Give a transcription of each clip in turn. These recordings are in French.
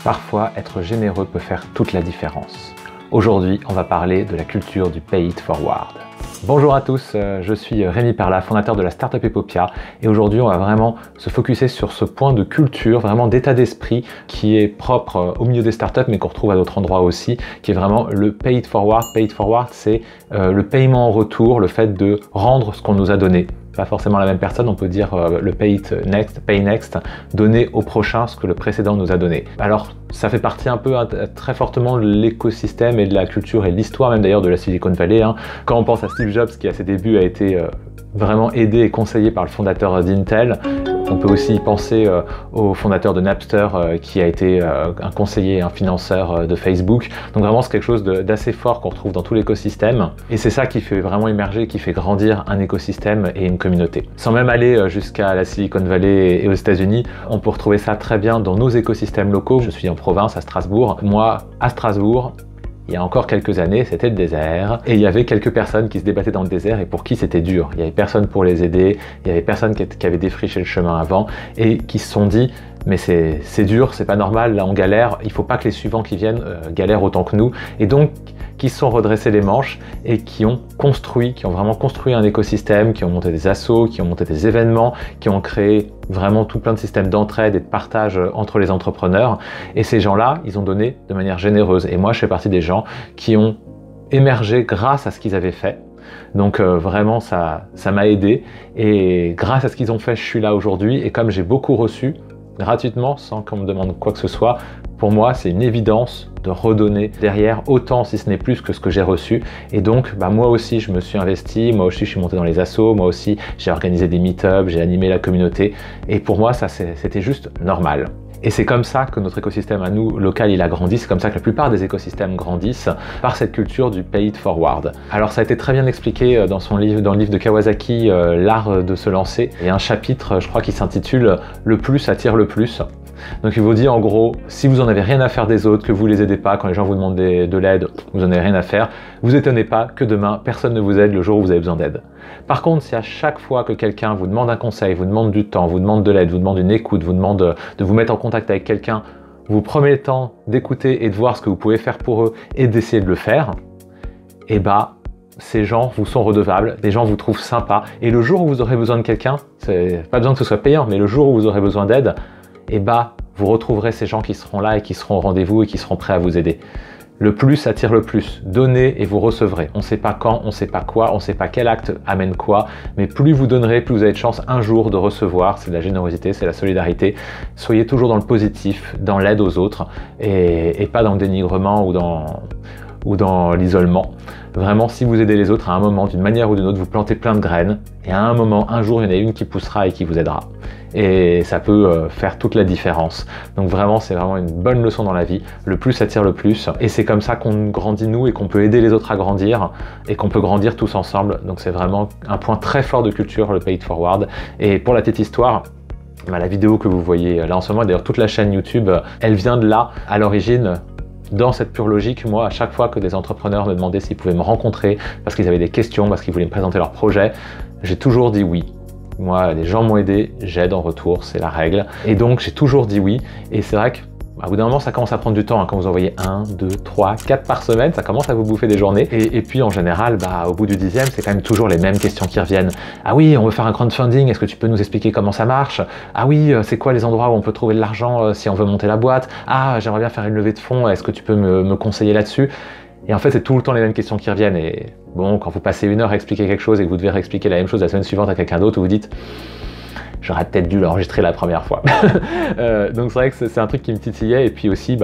Parfois, être généreux peut faire toute la différence. Aujourd'hui, on va parler de la culture du Pay It Forward. Bonjour à tous, je suis Rémi Perla, fondateur de la startup Epopia, et aujourd'hui on va vraiment se focuser sur ce point de culture, vraiment d'état d'esprit qui est propre au milieu des startups mais qu'on retrouve à d'autres endroits aussi, qui est vraiment le Pay It Forward. Pay It Forward, c'est le paiement en retour, le fait de rendre ce qu'on nous a donné. Pas forcément la même personne, on peut dire le Pay Next, donner au prochain ce que le précédent nous a donné. Alors ça fait partie un peu très fortement de l'écosystème et de la culture et de l'histoire même d'ailleurs de la Silicon Valley. Quand on pense à Steve Jobs qui à ses débuts a été vraiment aidé et conseillé par le fondateur d'Intel, on peut aussi penser au fondateur de Napster qui a été un conseiller, un financeur de Facebook. Donc vraiment c'est quelque chose d'assez fort qu'on retrouve dans tout l'écosystème. Et c'est ça qui fait vraiment émerger, qui fait grandir un écosystème et une communauté. Sans même aller jusqu'à la Silicon Valley et aux États-Unis, on peut retrouver ça très bien dans nos écosystèmes locaux. Je suis en province, à Strasbourg. Moi, à Strasbourg, il y a encore quelques années, c'était le désert et il y avait quelques personnes qui se débattaient dans le désert et pour qui c'était dur. Il y avait personne pour les aider, il y avait personne qui avait défriché le chemin avant et qui se sont dit mais c'est dur, c'est pas normal, là on galère, il faut pas que les suivants qui viennent galèrent autant que nous. Et donc qui se sont redressés les manches et qui ont vraiment construit un écosystème, qui ont monté des assos, qui ont monté des événements, qui ont créé vraiment tout plein de systèmes d'entraide et de partage entre les entrepreneurs. Et ces gens-là, ils ont donné de manière généreuse. Et moi, je fais partie des gens qui ont émergé grâce à ce qu'ils avaient fait. Donc vraiment, ça m'a aidé. Et grâce à ce qu'ils ont fait, je suis là aujourd'hui. Et comme j'ai beaucoup reçu, gratuitement, sans qu'on me demande quoi que ce soit, pour moi, c'est une évidence de redonner derrière autant, si ce n'est plus, que ce que j'ai reçu. Et donc, moi aussi, je me suis investi, moi aussi, je suis monté dans les assos, moi aussi, j'ai organisé des meet-ups, j'ai animé la communauté. Et pour moi, ça, c'était juste normal. Et c'est comme ça que notre écosystème à nous, local, il a grandi. C'est comme ça que la plupart des écosystèmes grandissent par cette culture du Pay It Forward. Alors ça a été très bien expliqué dans le livre de Kawasaki, L'art de se lancer. Il y a un chapitre, je crois, qui s'intitule « Le plus attire le plus ». Donc il vous dit en gros, si vous en avez rien à faire des autres, que vous les aidez pas, quand les gens vous demandent de l'aide, vous en avez rien à faire, vous étonnez pas que demain, personne ne vous aide le jour où vous avez besoin d'aide. Par contre, si à chaque fois que quelqu'un vous demande un conseil, vous demande du temps, vous demande de l'aide, vous demande une écoute, vous demande de vous mettre en contact avec quelqu'un, vous prenez le temps d'écouter et de voir ce que vous pouvez faire pour eux et d'essayer de le faire, et ces gens vous sont redevables, des gens vous trouvent sympa, et le jour où vous aurez besoin de quelqu'un, c'est pas besoin que ce soit payant, mais le jour où vous aurez besoin d'aide, vous retrouverez ces gens qui seront là et qui seront au rendez-vous et qui seront prêts à vous aider. Le plus attire le plus. Donnez et vous recevrez. On ne sait pas quand, on ne sait pas quoi, on ne sait pas quel acte amène quoi, mais plus vous donnerez, plus vous avez de chance un jour de recevoir. C'est de la générosité, c'est la solidarité. Soyez toujours dans le positif, dans l'aide aux autres et pas dans le dénigrement ou dans l'isolement. Vraiment, si vous aidez les autres à un moment, d'une manière ou d'une autre, vous plantez plein de graines et à un moment, un jour, il y en a une qui poussera et qui vous aidera. Et ça peut faire toute la différence. Donc vraiment, c'est vraiment une bonne leçon dans la vie. Le plus attire le plus. Et c'est comme ça qu'on grandit nous et qu'on peut aider les autres à grandir et qu'on peut grandir tous ensemble. Donc c'est vraiment un point très fort de culture, le Pay It Forward. Et pour la petite histoire, la vidéo que vous voyez là en ce moment, d'ailleurs toute la chaîne YouTube, elle vient de là à l'origine. Dans cette pure logique, moi, à chaque fois que des entrepreneurs me demandaient s'ils pouvaient me rencontrer parce qu'ils avaient des questions, parce qu'ils voulaient me présenter leur projet, j'ai toujours dit oui. Moi, les gens m'ont aidé, j'aide en retour, c'est la règle. Et donc, j'ai toujours dit oui. Et c'est vrai qu'à bout d'un moment, ça commence à prendre du temps. Quand vous envoyez 1, 2, 3, 4 par semaine, ça commence à vous bouffer des journées. Et puis, en général, au bout du 10e, c'est quand même toujours les mêmes questions qui reviennent. Ah oui, on veut faire un crowdfunding, est-ce que tu peux nous expliquer comment ça marche? Ah oui, c'est quoi les endroits où on peut trouver de l'argent si on veut monter la boîte? Ah, j'aimerais bien faire une levée de fonds, est-ce que tu peux me conseiller là-dessus? Et en fait, c'est tout le temps les mêmes questions qui reviennent. Et bon, quand vous passez une heure à expliquer quelque chose et que vous devez réexpliquer la même chose la semaine suivante à quelqu'un d'autre, vous dites « j'aurais peut-être dû l'enregistrer la première fois ». Donc c'est vrai que c'est un truc qui me titillait. Et puis aussi,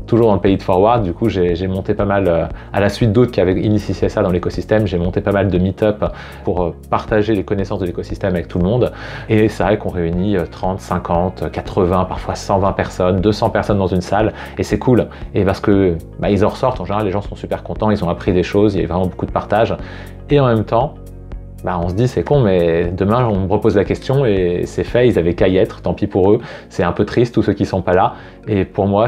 toujours dans le Pay It Forward, du coup, j'ai monté pas mal, à la suite d'autres qui avaient initié ça dans l'écosystème, j'ai monté pas mal de meet-up pour partager les connaissances de l'écosystème avec tout le monde. Et c'est vrai qu'on réunit 30, 50, 80, parfois 120 personnes, 200 personnes dans une salle, et c'est cool. Et parce que ils en ressortent, en général, les gens sont super contents, ils ont appris des choses, il y a vraiment beaucoup de partage. Et en même temps, on se dit c'est con, mais demain on me repose la question et c'est fait, ils avaient qu'à y être, tant pis pour eux. C'est un peu triste, tous ceux qui sont pas là. Et pour moi,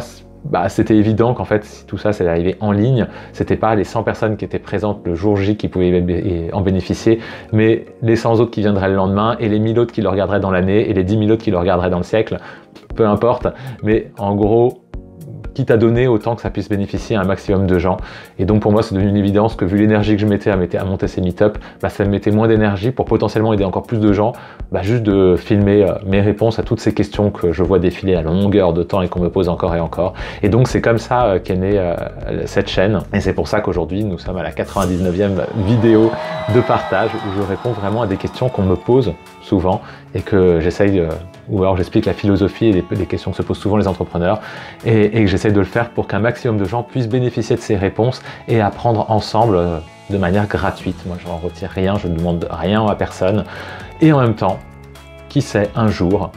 c'était évident qu'en fait, si tout ça c'est arrivé en ligne, c'était pas les 100 personnes qui étaient présentes le jour J qui pouvaient en bénéficier, mais les 100 autres qui viendraient le lendemain, et les 1000 autres qui le regarderaient dans l'année, et les 10 000 autres qui le regarderaient dans le siècle, peu importe. Mais en gros, quitte à donner, autant que ça puisse bénéficier à un maximum de gens. Et donc pour moi, c'est devenu une évidence que vu l'énergie que je mettais à monter ces meet-up, ça me mettait moins d'énergie pour potentiellement aider encore plus de gens, juste de filmer mes réponses à toutes ces questions que je vois défiler à longueur de temps et qu'on me pose encore et encore. Et donc c'est comme ça qu'est née cette chaîne. Et c'est pour ça qu'aujourd'hui, nous sommes à la 99e vidéo de partage où je réponds vraiment à des questions qu'on me pose souvent et que j'essaye, ou alors j'explique la philosophie et des questions que se posent souvent les entrepreneurs et que j'essaye de le faire pour qu'un maximum de gens puissent bénéficier de ces réponses et apprendre ensemble de manière gratuite. Moi, je n'en retire rien, je ne demande rien à personne. Et en même temps, qui sait, un jour,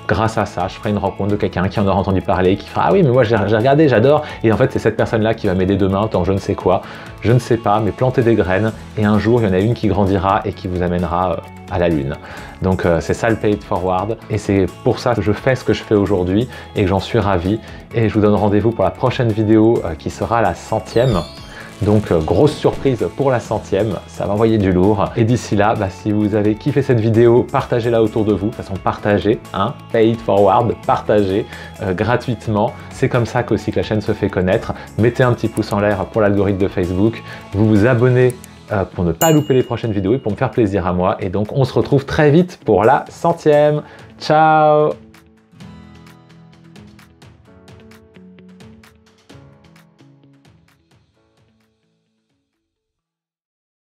grâce à ça, je ferai une rencontre de quelqu'un qui en aura entendu parler, qui fera « Ah oui, mais moi j'ai regardé, j'adore !» Et en fait, c'est cette personne-là qui va m'aider demain dans je ne sais quoi. Je ne sais pas, mais planter des graines. Et un jour, il y en a une qui grandira et qui vous amènera à la lune. Donc c'est ça le Pay It Forward. Et c'est pour ça que je fais ce que je fais aujourd'hui et que j'en suis ravi. Et je vous donne rendez-vous pour la prochaine vidéo qui sera la 100e. Donc grosse surprise pour la 100e, ça va envoyer du lourd. Et d'ici là, si vous avez kiffé cette vidéo, partagez-la autour de vous. De toute façon, partagez, Pay It Forward, partagez gratuitement. C'est comme ça qu'aussi que la chaîne se fait connaître. Mettez un petit pouce en l'air pour l'algorithme de Facebook. Vous vous abonnez pour ne pas louper les prochaines vidéos et pour me faire plaisir à moi. Et donc on se retrouve très vite pour la 100e. Ciao!